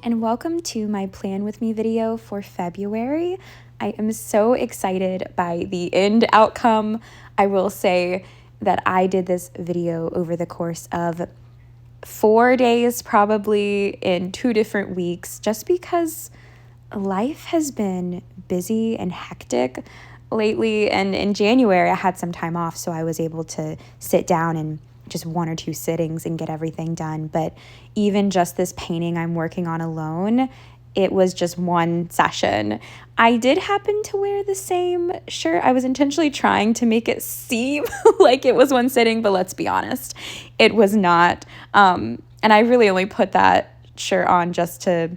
and welcome to my Plan With Me video for February. I am so excited by the end outcome. I will say that I did this video over the course of 4 days, probably in 2 different weeks, just because life has been busy and hectic lately. And in January, I had some time off, so I was able to sit down and just 1 or 2 sittings and get everything done. But even just this painting I'm working on alone, it was just 1 session. I did happen to wear the same shirt. I was intentionally trying to make it seem like it was 1 sitting, but let's be honest, it was not. And I really only put that shirt on just to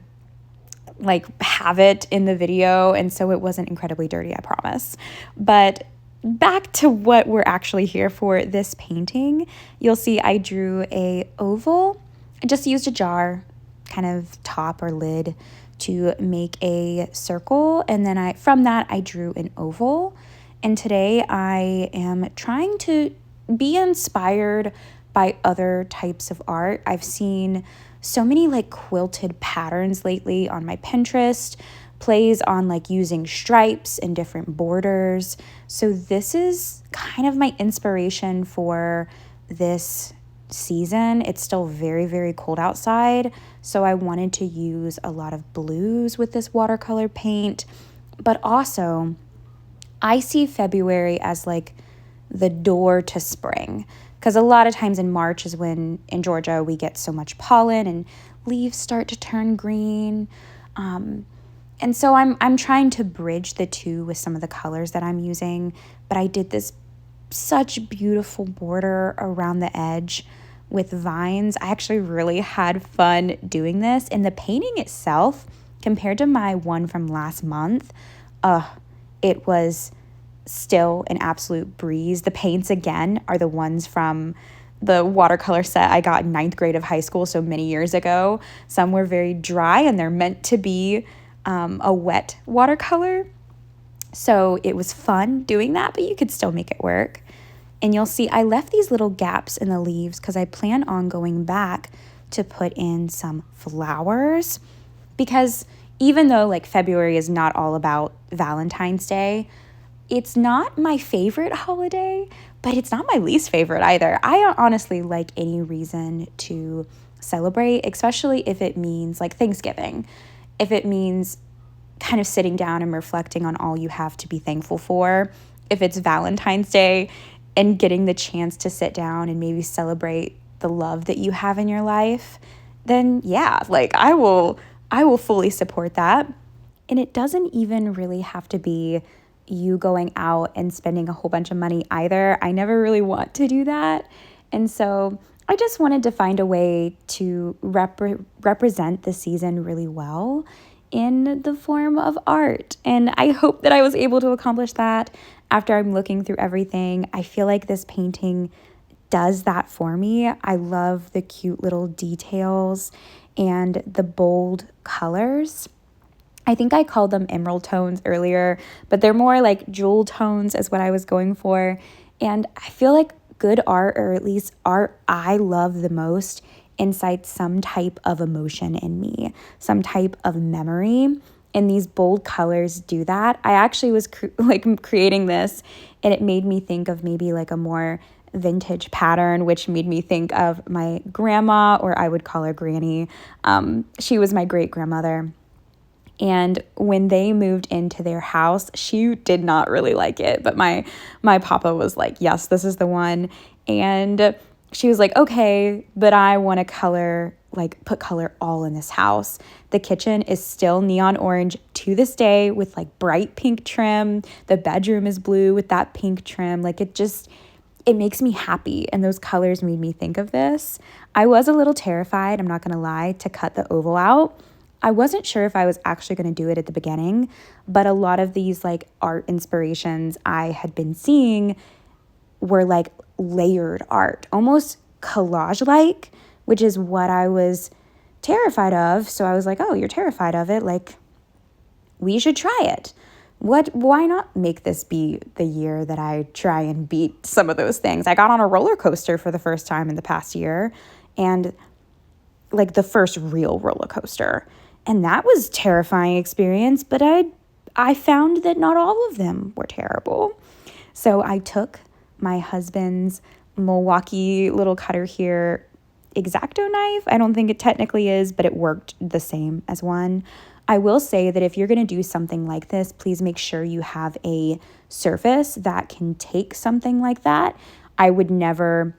have it in the video, and so it wasn't incredibly dirty, I promise. But back to what we're actually here for, this painting. You'll see I drew a oval. I just used a jar, kind of top or lid, to make a circle, and then from that I drew an oval. And today I am trying to be inspired by other types of art. I've seen so many quilted patterns lately on my Pinterest, plays on using stripes and different borders. So this is kind of my inspiration for this season. It's still very, very cold outside, so I wanted to use a lot of blues with this watercolor paint. But also, I see February as the door to spring, because a lot of times in March is when in Georgia we get so much pollen and leaves start to turn green. And so I'm trying to bridge the two with some of the colors that I'm using. But I did this such beautiful border around the edge with vines. I actually really had fun doing this. And the painting itself, compared to my one from last month, it was still an absolute breeze. The paints, again, are the ones from the watercolor set I got in 9th grade of high school, so many years ago. Some were very dry, and they're meant to be a wet watercolor. So it was fun doing that, but you could still make it work. And you'll see I left these little gaps in the leaves because I plan on going back to put in some flowers. Because even though February is not all about Valentine's Day, it's not my favorite holiday, but it's not my least favorite either. I honestly like any reason to celebrate, especially if it means Thanksgiving. If it means kind of sitting down and reflecting on all you have to be thankful for. If it's Valentine's Day and getting the chance to sit down and maybe celebrate the love that you have in your life, then yeah, I will fully support that. And it doesn't even really have to be you going out and spending a whole bunch of money either. I never really want to do that. And so I just wanted to find a way to represent the season really well in the form of art. And I hope that I was able to accomplish that after I'm looking through everything. I feel like this painting does that for me. I love the cute little details and the bold colors. I think I called them emerald tones earlier, but they're more jewel tones is what I was going for. And I feel like good art, or at least art I love the most, incites some type of emotion in me, some type of memory. And these bold colors do that. I actually was creating this, and it made me think of maybe a more vintage pattern, which made me think of my grandma, or I would call her Granny. She was my great grandmother. And when they moved into their house, she did not really like it. But my papa was like, yes, this is the one. And she was like, okay, but I want to color, put color all in this house. The kitchen is still neon orange to this day with bright pink trim. The bedroom is blue with that pink trim. It makes me happy. And those colors made me think of this. I was a little terrified, I'm not going to lie, to cut the oval out. I wasn't sure if I was actually going to do it at the beginning, but a lot of these art inspirations I had been seeing were layered art, almost collage-like, which is what I was terrified of. So I was like, oh, you're terrified of it? We should try it. Why not make this be the year that I try and beat some of those things? I got on a roller coaster for the first time in the past year, and the first real roller coaster. And that was a terrifying experience, but I found that not all of them were terrible. So I took my husband's Milwaukee little cutter here, X-Acto knife. I don't think it technically is, but it worked the same as one. I will say that if you're going to do something like this, please make sure you have a surface that can take something like that. I would never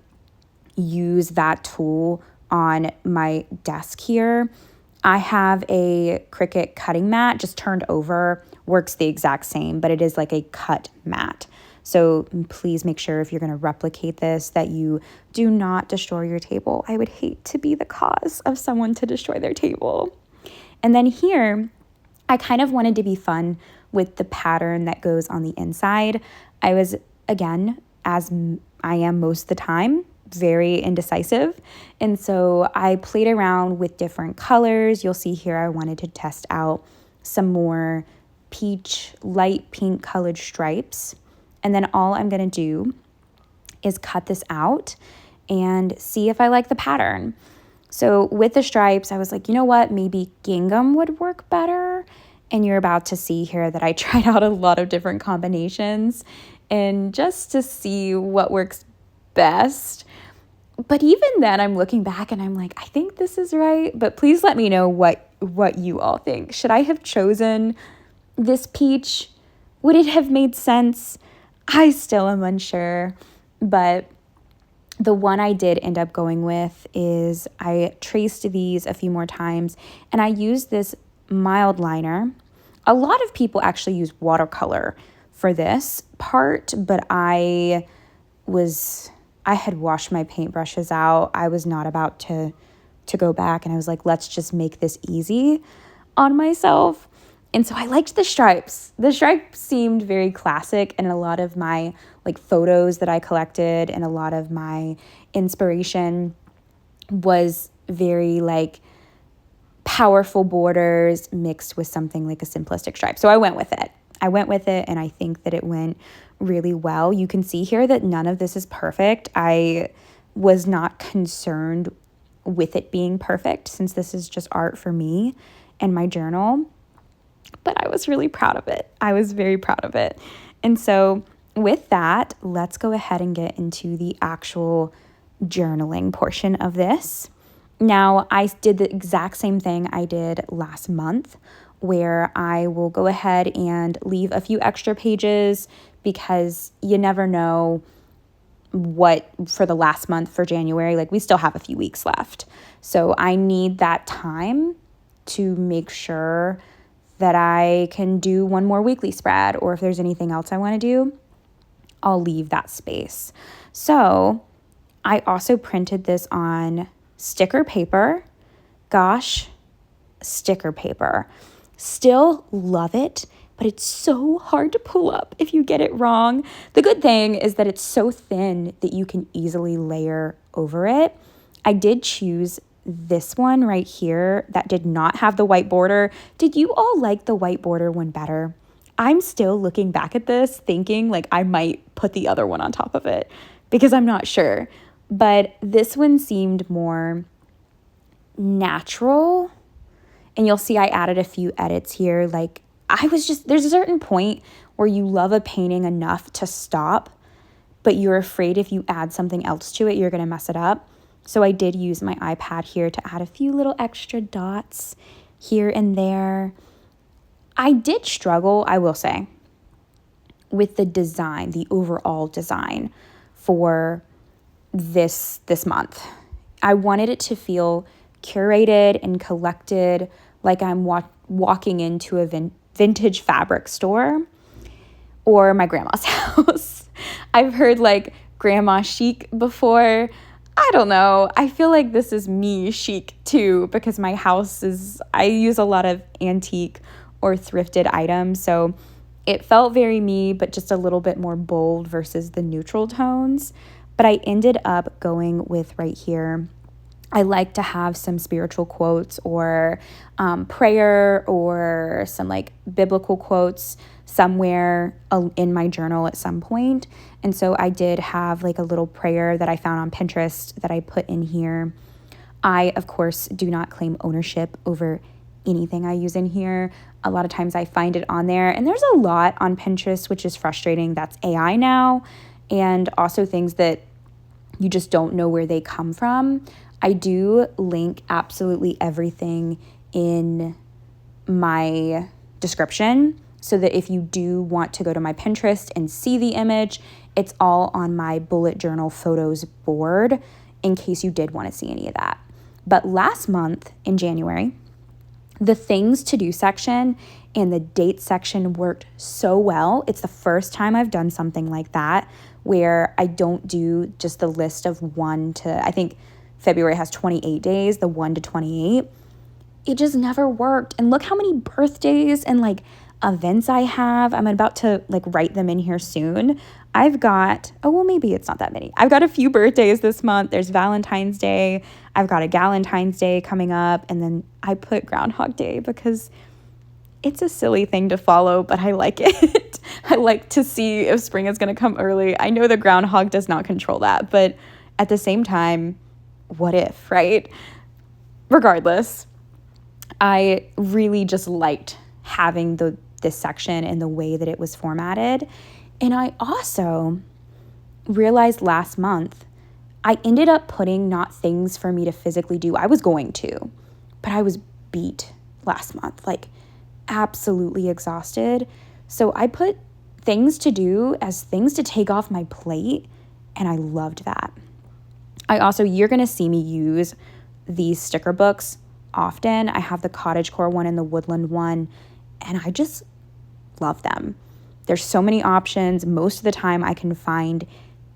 use that tool on my desk here. I have a Cricut cutting mat just turned over, works the exact same, but it is like a cut mat. So please make sure if you're going to replicate this that you do not destroy your table. I would hate to be the cause of someone to destroy their table. And then here, I kind of wanted to be fun with the pattern that goes on the inside. I was, again, as I am most of the time, very indecisive. And so I played around with different colors. You'll see here I wanted to test out some more peach, light pink colored stripes. And then all I'm going to do is cut this out and see if I like the pattern. So with the stripes, I was like, you know what, maybe gingham would work better. And you're about to see here that I tried out a lot of different combinations and just to see what works best. But even then, I'm looking back and I'm like, I think this is right. But please let me know what you all think. Should I have chosen this peach? Would it have made sense? I still am unsure. But the one I did end up going with is I traced these a few more times and I used this mild liner. A lot of people actually use watercolor for this part, but I had washed my paintbrushes out. I was not about to go back, and I was like, let's just make this easy on myself. And so I liked the stripes. The stripes seemed very classic, and a lot of my like photos that I collected and a lot of my inspiration was very like powerful borders mixed with something like a simplistic stripe. So I went with it. And I think that it went really well. You can see here that none of this is perfect. I was not concerned with it being perfect since this is just art for me and my journal. But I was really proud of it. I was very proud of it. And so with that, let's go ahead and get into the actual journaling portion of this. Now, I did the exact same thing I did last month, where I will go ahead and leave a few extra pages because you never know what for the last month for January, like we still have a few weeks left. So I need that time to make sure that I can do one more weekly spread, or if there's anything else I want to do, I'll leave that space. So I also printed this on sticker paper. Gosh, sticker paper. Still love it, but it's so hard to pull up if you get it wrong. The good thing is that it's so thin that you can easily layer over it. I did choose this one right here that did not have the white border. Did you all like the white border one better? I'm still looking back at this thinking like I might put the other one on top of it because I'm not sure. But this one seemed more natural. And you'll see I added a few edits here. Like there's a certain point where you love a painting enough to stop, but you're afraid if you add something else to it, you're going to mess it up. So I did use my iPad here to add a few little extra dots here and there. I did struggle, I will say, with the design, the overall design for this month. I wanted it to feel curated and collected, like I'm walking into a vintage fabric store or my grandma's house. I've heard like grandma chic before. I don't know. I feel like this is me chic too because my house I use a lot of antique or thrifted items. So it felt very me, but just a little bit more bold versus the neutral tones. But I ended up going with right here. I like to have some spiritual quotes or prayer or some like biblical quotes somewhere in my journal at some point. And so I did have like a little prayer that I found on Pinterest that I put in here. I, of course, do not claim ownership over anything I use in here. A lot of times I find it on there, and there's a lot on Pinterest, which is frustrating. That's AI now, and also things that you just don't know where they come from. I do link absolutely everything in my description so that if you do want to go to my Pinterest and see the image, it's all on my bullet journal photos board in case you did want to see any of that. But last month in January, the things to do section and the date section worked so well. It's the first time I've done something like that where I don't do just the list of I think February has 28 days, the 1 to 28. It just never worked. And look how many birthdays and like events I have. I'm about to like write them in here soon. I've got, maybe it's not that many. I've got a few birthdays this month. There's Valentine's Day. I've got a Galentine's Day coming up. And then I put Groundhog Day because it's a silly thing to follow, but I like it. I like to see if spring is going to come early. I know the groundhog does not control that, but at the same time, what if, right? Regardless, I really just liked having this section and the way that it was formatted. And I also realized last month, I ended up putting not things for me to physically do. I was going to, but I was beat last month, like absolutely exhausted. So I put things to do as things to take off my plate, and I loved that. You're going to see me use these sticker books often. I have the cottagecore one and the woodland one, and I just love them. There's so many options. Most of the time I can find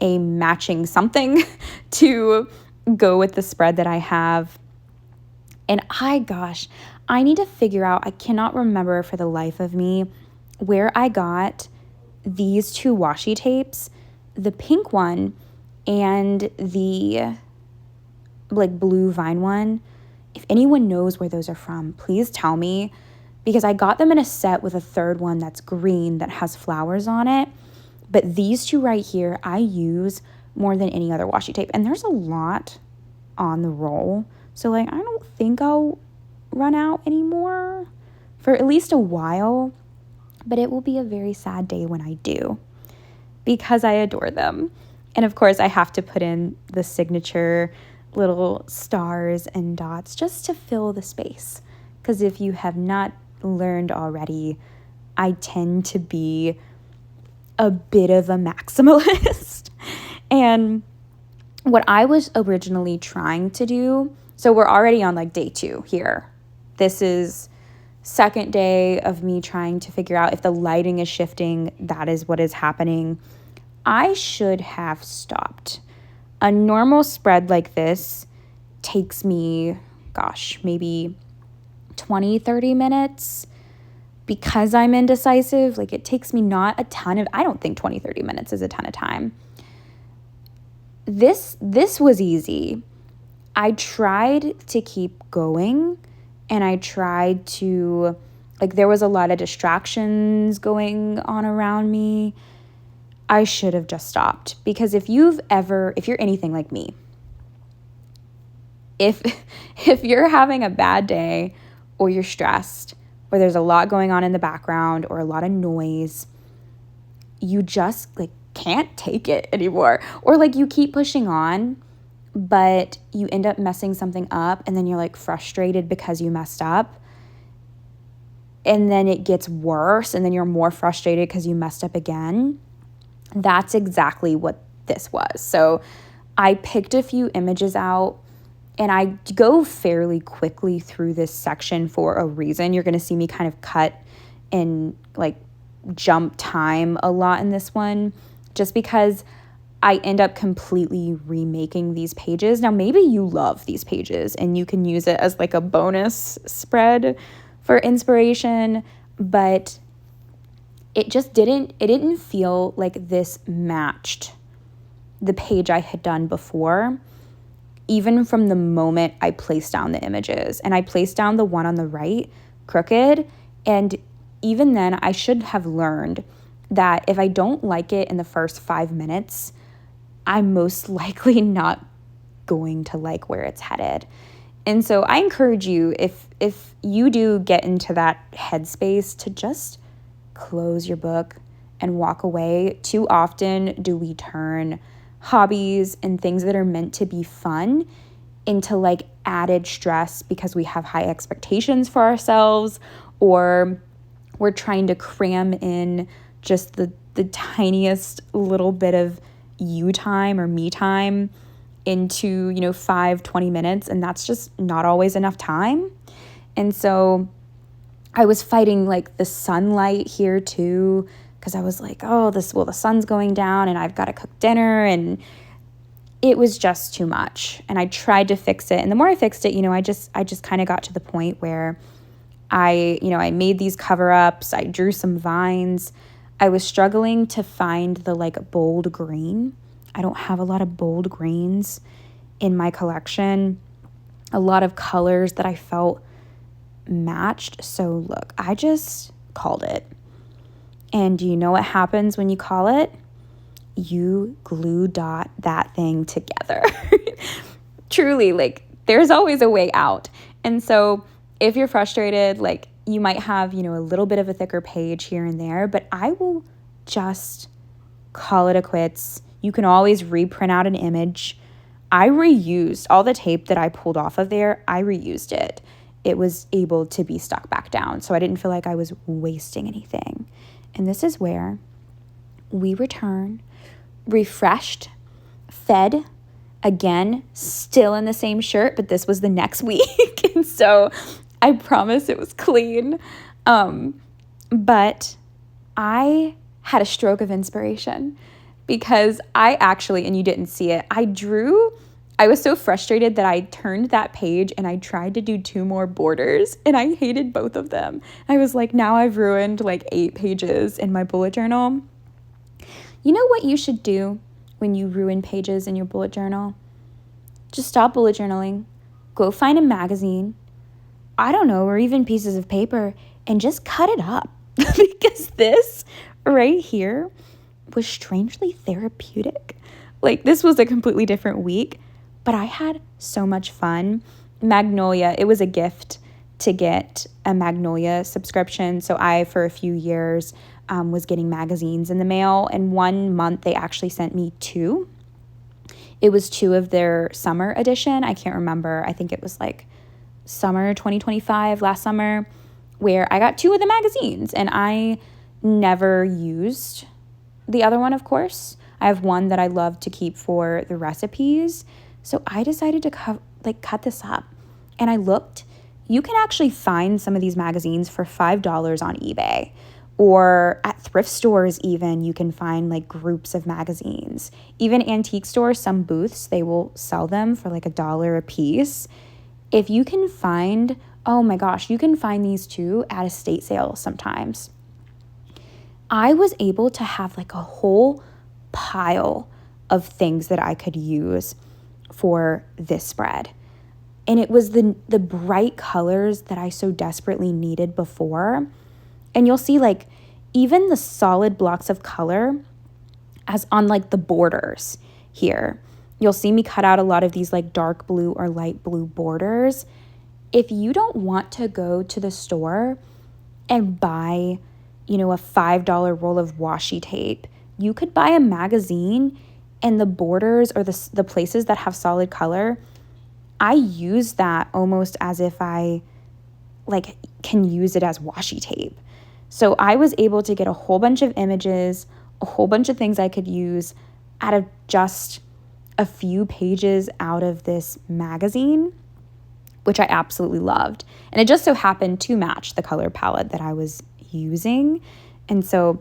a matching something to go with the spread that I have. And I need to figure out, I cannot remember for the life of me where I got these two washi tapes, the pink one and the like blue vine one. If anyone knows where those are from, please tell me, because I got them in a set with a third one that's green that has flowers on it. But these two right here, I use more than any other washi tape. And there's a lot on the roll. So like, I don't think I'll run out anymore for at least a while. But it will be a very sad day when I do, because I adore them. And of course, I have to put in the signature little stars and dots just to fill the space. Because if you have not learned already, I tend to be a bit of a maximalist. And what I was originally trying to do, so we're already on like day 2 here. This is second day of me trying to figure out if the lighting is shifting. That is what is happening. I should have stopped. A normal spread like this takes me, maybe 20, 30 minutes. Because I'm indecisive, like it takes me not a ton of, I don't think 20, 30 minutes is a ton of time. This was easy. I tried to keep going, and I tried to, like, there was a lot of distractions going on around me. I should have just stopped, because if you're anything like me, if you're having a bad day or you're stressed or there's a lot going on in the background or a lot of noise, you just like can't take it anymore. Or like you keep pushing on, but you end up messing something up, and then you're like frustrated because you messed up. And then it gets worse, and then you're more frustrated because you messed up again. That's exactly what this was. So I picked a few images out, and I go fairly quickly through this section for a reason. You're going to see me kind of cut and like jump time a lot in this one, just because I end up completely remaking these pages. Now, maybe you love these pages and you can use it as like a bonus spread for inspiration, but it didn't feel like this matched the page I had done before, even from the moment I placed down the images. And I placed down the one on the right crooked, and even then I should have learned that if I don't like it in the first 5 minutes, I'm most likely not going to like where it's headed. And so I encourage you, if you do get into that headspace, to just close your book and walk away. Too often do we turn hobbies and things that are meant to be fun into like added stress because we have high expectations for ourselves, or we're trying to cram in just the tiniest little bit of you time or me time into 5-20 minutes, and that's just not always enough time. And so I was fighting like the sunlight here too, because I was like, oh, the sun's going down and I've got to cook dinner, and it was just too much. And I tried to fix it, and the more I fixed it, I just kind of got to the point where I made these cover-ups, I drew some vines. I was struggling to find the like bold green. I don't have a lot of bold greens in my collection, a lot of colors that I felt matched. So look, I just called it. And do you know what happens when you call it? You glue dot that thing together. Truly, like there's always a way out. And so if you're frustrated, like you might have, a little bit of a thicker page here and there, but I will just call it a quits. You can always reprint out an image. I reused all the tape that I pulled off of there. I reused it. It was able to be stuck back down. So I didn't feel like I was wasting anything. And this is where we return, refreshed, fed, again, still in the same shirt, but this was the next week. And so I promise it was clean. But I had a stroke of inspiration because I actually, and you didn't see it, I was so frustrated that I turned that page and I tried to do 2 more borders and I hated both of them. I was like, now I've ruined like 8 pages in my bullet journal. You know what you should do when you ruin pages in your bullet journal? Just stop bullet journaling. Go find a magazine, I don't know, or even pieces of paper, and just cut it up. Because this right here was strangely therapeutic. Like this was a completely different week, but I had so much fun. Magnolia, it was a gift to get a Magnolia subscription. So I, for a few years, was getting magazines in the mail, and one month they actually sent me 2. It was 2 of their summer edition. I can't remember. I think it was like summer 2025, last summer, where I got 2 of the magazines, and I never used the other one, of course. I have one that I love to keep for the recipes. So I decided to cut this up, and I looked. You can actually find some of these magazines for $5 on eBay, or at thrift stores even you can find like groups of magazines. Even antique stores, some booths, they will sell them for like $1 a piece. If you can find, oh my gosh, you can find these too at estate sales sometimes. I was able to have like a whole pile of things that I could use for this spread. And it was the bright colors that I so desperately needed before. And you'll see like even the solid blocks of color as on like the borders here. You'll see me cut out a lot of these like dark blue or light blue borders. If you don't want to go to the store and buy, a $5 roll of washi tape, you could buy a magazine, and the borders or the places that have solid color, I use that almost as if I like can use it as washi tape. So I was able to get a whole bunch of images, a whole bunch of things I could use out of just a few pages out of this magazine, which I absolutely loved. And it just so happened to match the color palette that I was using. And so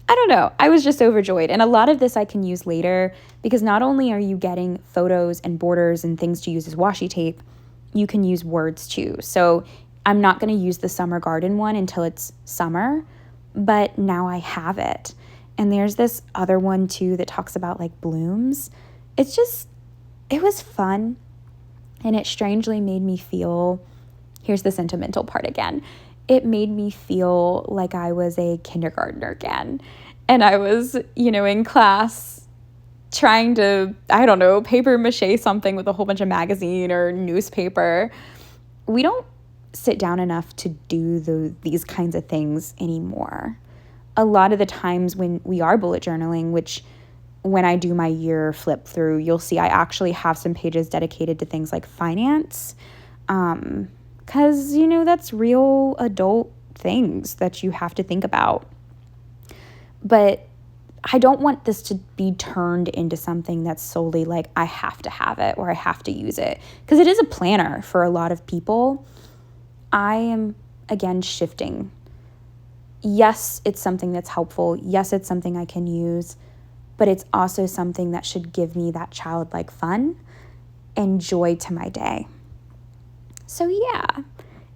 I don't know, I was just overjoyed. And a lot of this I can use later, because not only are you getting photos and borders and things to use as washi tape, you can use words too. So I'm not going to use the summer garden one until it's summer, but now I have it. And there's this other one too that talks about like blooms. It was fun. And it strangely made me feel, here's the sentimental part again. It made me feel like I was a kindergartner again. And I was, in class trying to, I don't know, paper mache something with a whole bunch of magazine or newspaper. We don't sit down enough to do these kinds of things anymore. A lot of the times when we are bullet journaling, which when I do my year flip through, you'll see I actually have some pages dedicated to things like finance, because, that's real adult things that you have to think about. But I don't want this to be turned into something that's solely like I have to have it or I have to use it, because it is a planner for a lot of people. I am, again, shifting. Yes, it's something that's helpful. Yes, it's something I can use, but it's also something that should give me that childlike fun and joy to my day. So yeah,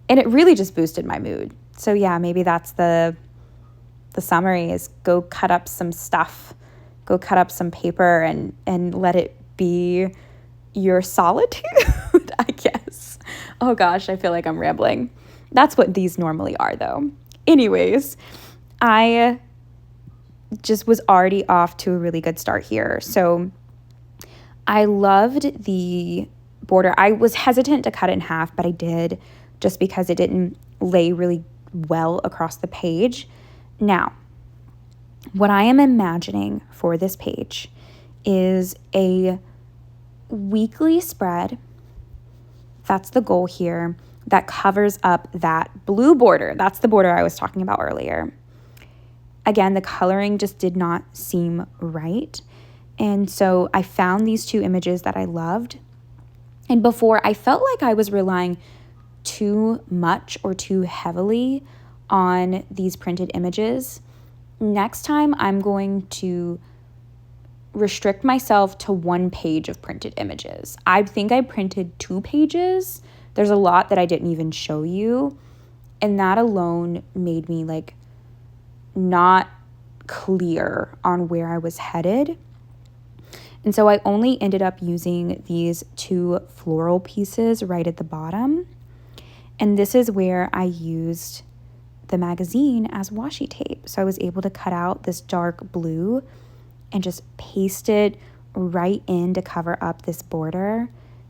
and it really just boosted my mood. So yeah, maybe that's the summary is go cut up some stuff, go cut up some paper and let it be your solitude, I guess. Oh gosh, I feel like I'm rambling. That's what these normally are though. Anyways, I just was already off to a really good start here. So I loved the border. I was hesitant to cut it in half, but I did, just because it didn't lay really well across the page. Now, what I am imagining for this page is a weekly spread. That's the goal here. That covers up that blue border. That's the border I was talking about earlier. Again, the coloring just did not seem right. And so I found these two images that I loved. And before, I felt like I was relying too much or too heavily on these printed images. Next time, I'm going to restrict myself to one page of printed images. I think I printed 2 pages. There's a lot that I didn't even show you. And that alone made me not clear on where I was headed. And so I only ended up using these 2 floral pieces right at the bottom. And this is where I used the magazine as washi tape. So I was able to cut out this dark blue and just paste it right in to cover up this border.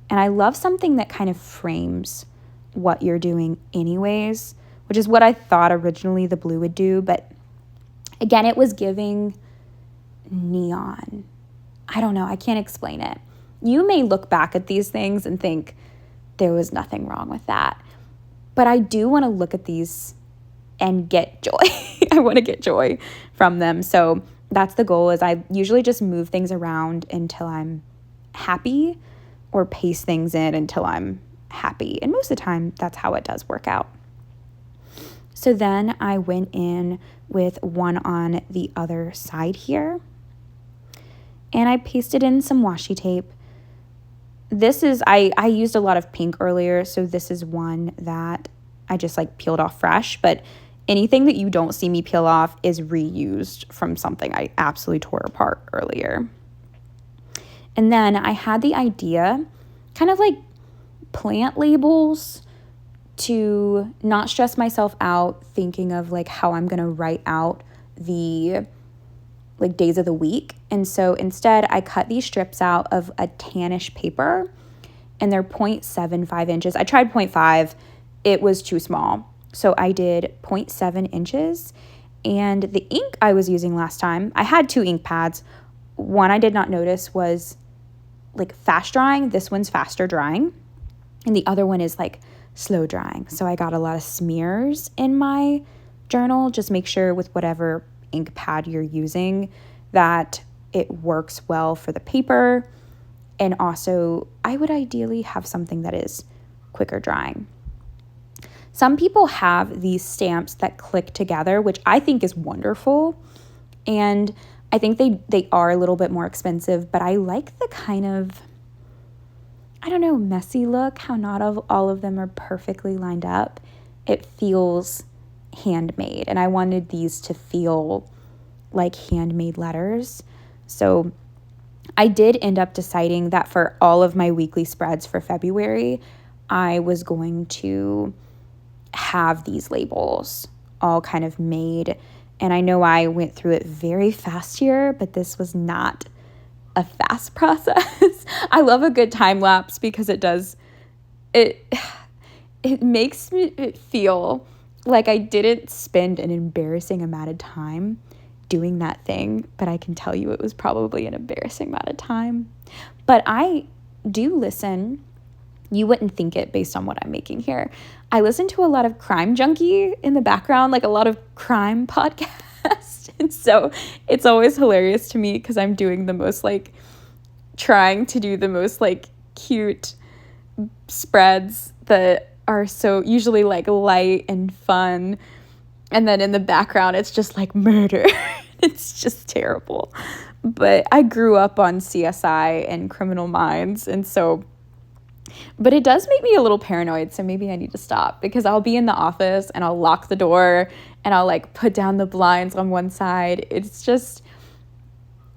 And I love something that kind of frames what you're doing anyways, which is what I thought originally the blue would do. But again, it was giving neon. I don't know. I can't explain it. You may look back at these things and think there was nothing wrong with that. But I do want to look at these and get joy. I want to get joy from them. So that's the goal. Is I usually just move things around until I'm happy, or paste things in until I'm happy. And most of the time, that's how it does work out. So then I went in with one on the other side here. And I pasted in some washi tape. This is, I used a lot of pink earlier, so this is one that I just peeled off fresh. But anything that you don't see me peel off is reused from something I absolutely tore apart earlier. And then I had the idea, kind of like plant labels, to not stress myself out thinking of how I'm going to write out the days of the week. And so instead I cut these strips out of a tannish paper, and they're 0.75 inches. I tried 0.5. It was too small. So I did 0.7 inches. And the ink I was using last time, I had 2 ink pads. One I did not notice was fast drying. This one's faster drying. And the other one is slow drying. So I got a lot of smears in my journal. Just make sure with whatever ink pad you're using that it works well for the paper. And also, I would ideally have something that is quicker drying. Some people have these stamps that click together, which I think is wonderful. And I think they are a little bit more expensive, but I like the kind of, messy look, how not all of them are perfectly lined up. It feels handmade, and I wanted these to feel like handmade letters. So I did end up deciding that for all of my weekly spreads for February, I was going to have these labels all kind of made. And I know I went through it very fast here, but this was not a fast process. I love a good time lapse because it makes me feel like I didn't spend an embarrassing amount of time doing that thing, but I can tell you it was probably an embarrassing amount of time. But I do listen. You wouldn't think it based on what I'm making here. I listen to a lot of Crime Junkie in the background, like a lot of crime podcasts. And so it's always hilarious to me because I'm doing the most like trying to do the most like cute spreads that are so usually like light and fun. And then in the background, it's just like murder. It's just terrible. But I grew up on CSI and Criminal Minds. And so, but it does make me a little paranoid. So maybe I need to stop because I'll be in the office and I'll lock the door and I'll like put down the blinds on one side. It's just,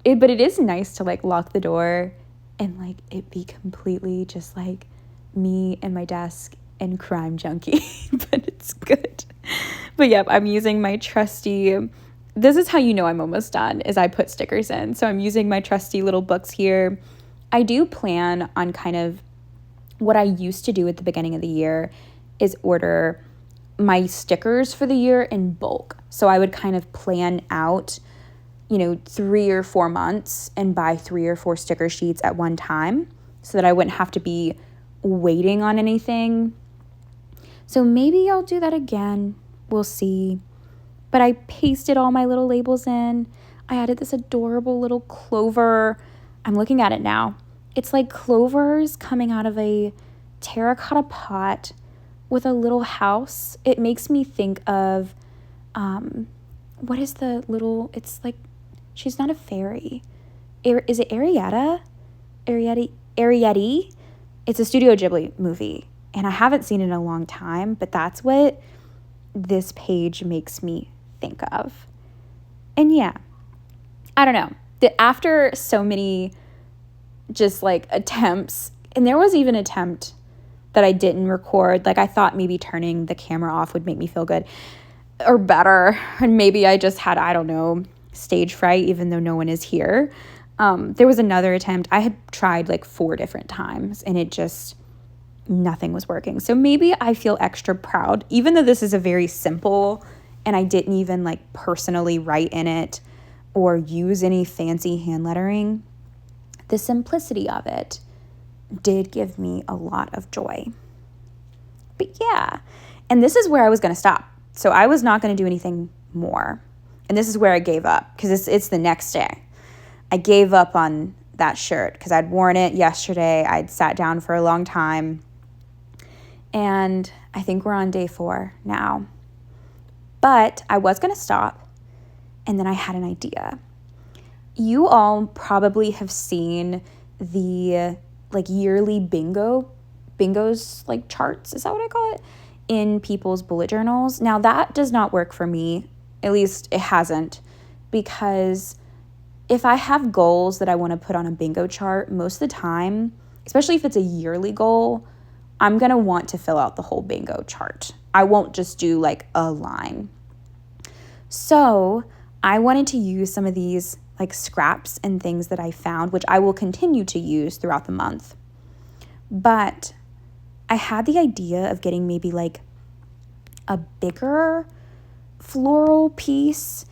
but it is nice to like lock the door and like it be completely just like me and my desk and Crime Junkie. But it's good. But yep, I'm using my trusty, this is how you know I'm almost done, is I put stickers in. So I'm using my trusty little books here. I do plan on kind of what I used to do at the beginning of the year is order my stickers for the year in bulk. So I would kind of plan out, 3 or 4 months and buy 3 or 4 sticker sheets at one time so that I wouldn't have to be waiting on anything. So maybe I'll do that again. We'll see. But I pasted all my little labels in. I added this adorable little clover. I'm looking at it now. It's like clovers coming out of a terracotta pot with a little house. It makes me think of, what is the little, it's like, she's not a fairy. Is it Arietta? Arietti? It's a Studio Ghibli movie. And I haven't seen it in a long time, but that's what this page makes me think of. And yeah, I don't know. After so many just like attempts, and there was even an attempt that I didn't record. Like I thought maybe turning the camera off would make me feel good or better. And maybe I just had, I don't know, stage fright, even though no one is here. There was another attempt. I had tried like 4 different times and it just, nothing was working. So maybe I feel extra proud, even though this is a very simple and I didn't even like personally write in it or use any fancy hand lettering. The simplicity of it did give me a lot of joy. But yeah, and this is where I was going to stop. So I was not going to do anything more. And this is where I gave up because it's the next day. I gave up on that shirt because I'd worn it yesterday. I'd sat down for a long time. And I think we're on day 4 now. But I was going to stop. And then I had an idea. You all probably have seen the like yearly bingos like charts. Is that what I call it? In people's bullet journals. Now that does not work for me. At least it hasn't. Because if I have goals that I want to put on a bingo chart, most of the time, especially if it's a yearly goal, I'm going to want to fill out the whole bingo chart. I won't just do like a line. So I wanted to use some of these like scraps and things that I found, which I will continue to use throughout the month. But I had the idea of getting maybe like a bigger floral piece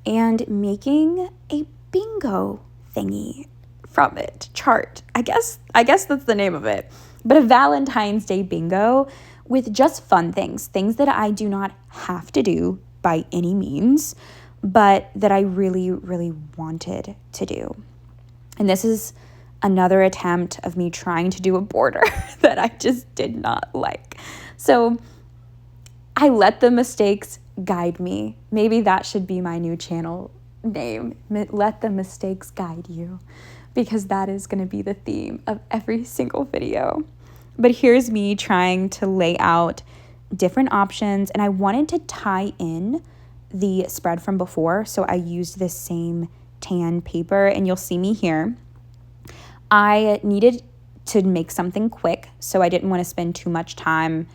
and making a bingo thingy from it, chart. I guess that's the name of it. But a Valentine's Day bingo with just fun things that I do not have to do by any means, but that I really, really wanted to do. And this is another attempt of me trying to do a border that I just did not like. So I let the mistakes guide me. Maybe that should be my new channel name. Let the mistakes guide you, because that is going to be the theme of every single video. But here's me trying to lay out different options, and I wanted to tie in the spread from before, so I used this same tan paper, and you'll see me here. I needed to make something quick, so I didn't want to spend too much time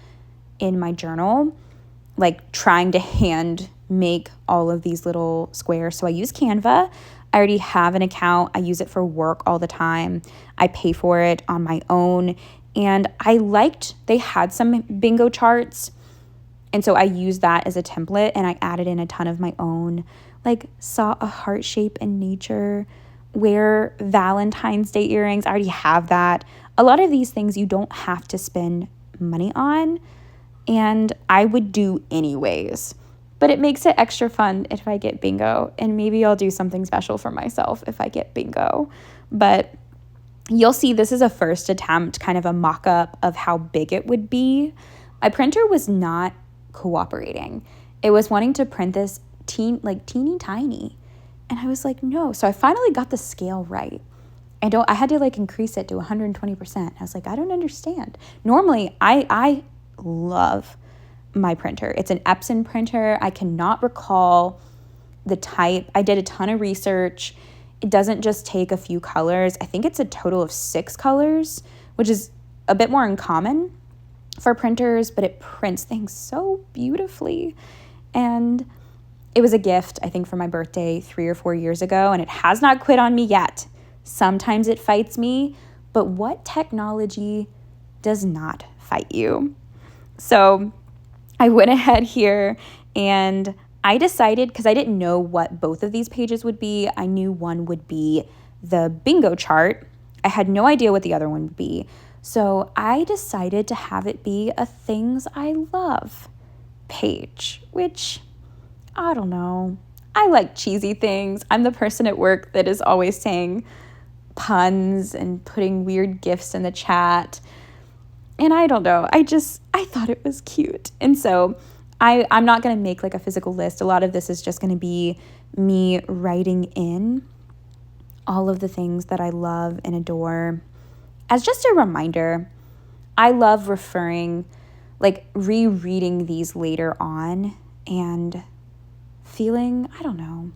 in my journal, like trying to hand make all of these little squares. So I used Canva. I already have an account. I use it for work all the time. I pay for it on my own. And I liked, they had some bingo charts. And so I used that as a template and I added in a ton of my own, like saw a heart shape in nature, wear Valentine's Day earrings. I already have that. A lot of these things you don't have to spend money on, and I would do anyways. But it makes it extra fun if I get bingo, and maybe I'll do something special for myself if I get bingo. But you'll see this is a first attempt, kind of a mock-up of how big it would be. My printer was not cooperating. It was wanting to print this teeny tiny. And I was like, no. So I finally got the scale right. I had to like increase it to 120%. I was like, I don't understand. Normally, I love my printer. It's an Epson printer. I cannot recall the type. I did a ton of research. It doesn't just take a few colors. I think it's a total of 6 colors, which is a bit more uncommon for printers, but it prints things so beautifully. And it was a gift, I think, for my birthday 3 or 4 years ago, and it has not quit on me yet. Sometimes it fights me, but what technology does not fight you? So I went ahead here and I decided, because I didn't know what both of these pages would be. I knew one would be the bingo chart. I had no idea what the other one would be. So I decided to have it be a things I love page, which I don't know. I like cheesy things. I'm the person at work that is always saying puns and putting weird gifs in the chat. And I don't know. I thought it was cute. And so I'm not going to make like a physical list. A lot of this is just going to be me writing in all of the things that I love and adore. As just a reminder, I love rereading these later on and feeling, I don't know,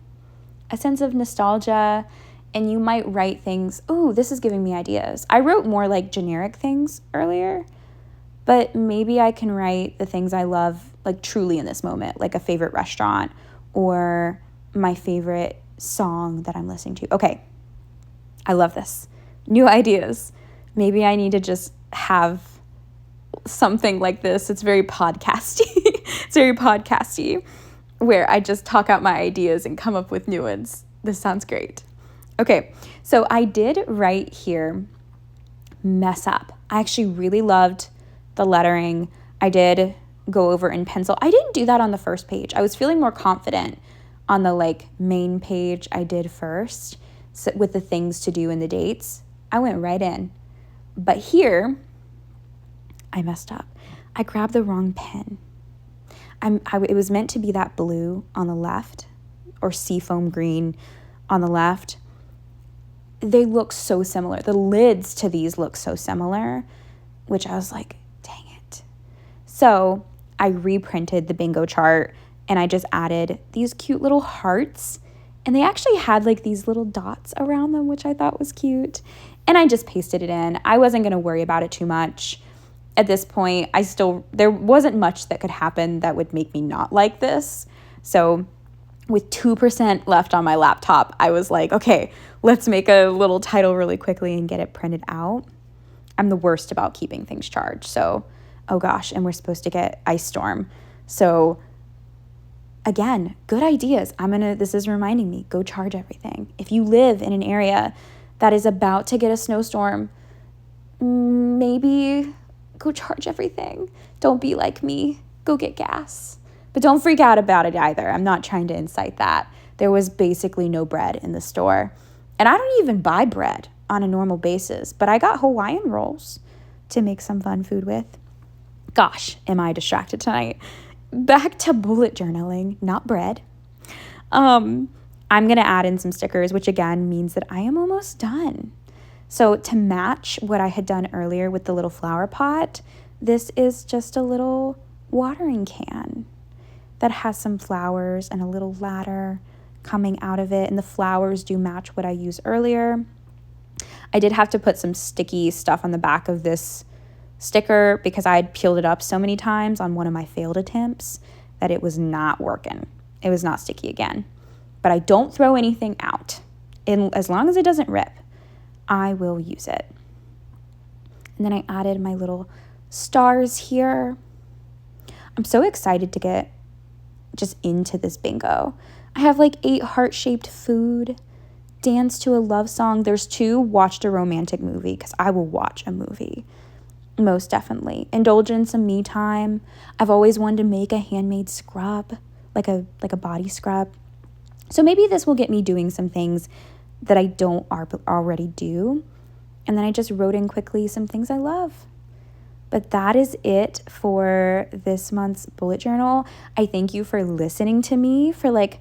a sense of nostalgia. And you might write things, oh, this is giving me ideas. I wrote more like generic things earlier, but maybe I can write the things I love like truly in this moment, like a favorite restaurant or my favorite song that I'm listening to. Okay, I love this. New ideas. Maybe I need to just have something like this. It's very podcasty. It's very podcasty where I just talk out my ideas and come up with new ones. This sounds great. Okay, so I did write here, mess up. I actually really loved the lettering. I did go over in pencil. I didn't do that on the first page. I was feeling more confident on the like main page I did first with the things to do and the dates. I went right in. But here, I messed up. I grabbed the wrong pen. It was meant to be that blue on the left or seafoam green on the left. They look so similar. The lids to these look so similar, which I was like, dang it. So I reprinted the bingo chart and I just added these cute little hearts. And they actually had like these little dots around them, which I thought was cute. And I just pasted it in. I wasn't going to worry about it too much. At this point, there wasn't much that could happen that would make me not like this. So with 2% left on my laptop, I was like, okay, let's make a little title really quickly and get it printed out. I'm the worst about keeping things charged. So, oh gosh, and we're supposed to get ice storm. So again, good ideas. This is reminding me, go charge everything. If you live in an area that is about to get a snowstorm, maybe go charge everything. Don't be like me. Go get gas. But don't freak out about it either. I'm not trying to incite that. There was basically no bread in the store. And I don't even buy bread on a normal basis, but I got Hawaiian rolls to make some fun food with. Gosh, am I distracted tonight? Back to bullet journaling, not bread. I'm going to add in some stickers, which again means that I am almost done. So to match what I had done earlier with the little flower pot, this is just a little watering can that has some flowers and a little ladder coming out of it. And the flowers do match what I used earlier. I did have to put some sticky stuff on the back of this sticker because I had peeled it up so many times on one of my failed attempts that it was not working. It was not sticky again. But I don't throw anything out. And as long as it doesn't rip, I will use it. And then I added my little stars here. I'm so excited to get just into this bingo. I have like 8 heart-shaped food, dance to a love song. There's 2, watched a romantic movie, because I will watch a movie. Most definitely. Indulge in some me time. I've always wanted to make a handmade scrub, like a body scrub. So maybe this will get me doing some things that I don't already do. And then I just wrote in quickly some things I love. But that is it for this month's bullet journal. I thank you for listening to me for like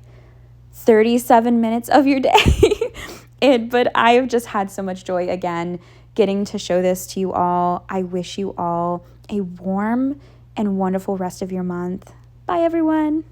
37 minutes of your day. But I have just had so much joy again getting to show this to you all. I wish you all a warm and wonderful rest of your month. Bye, everyone.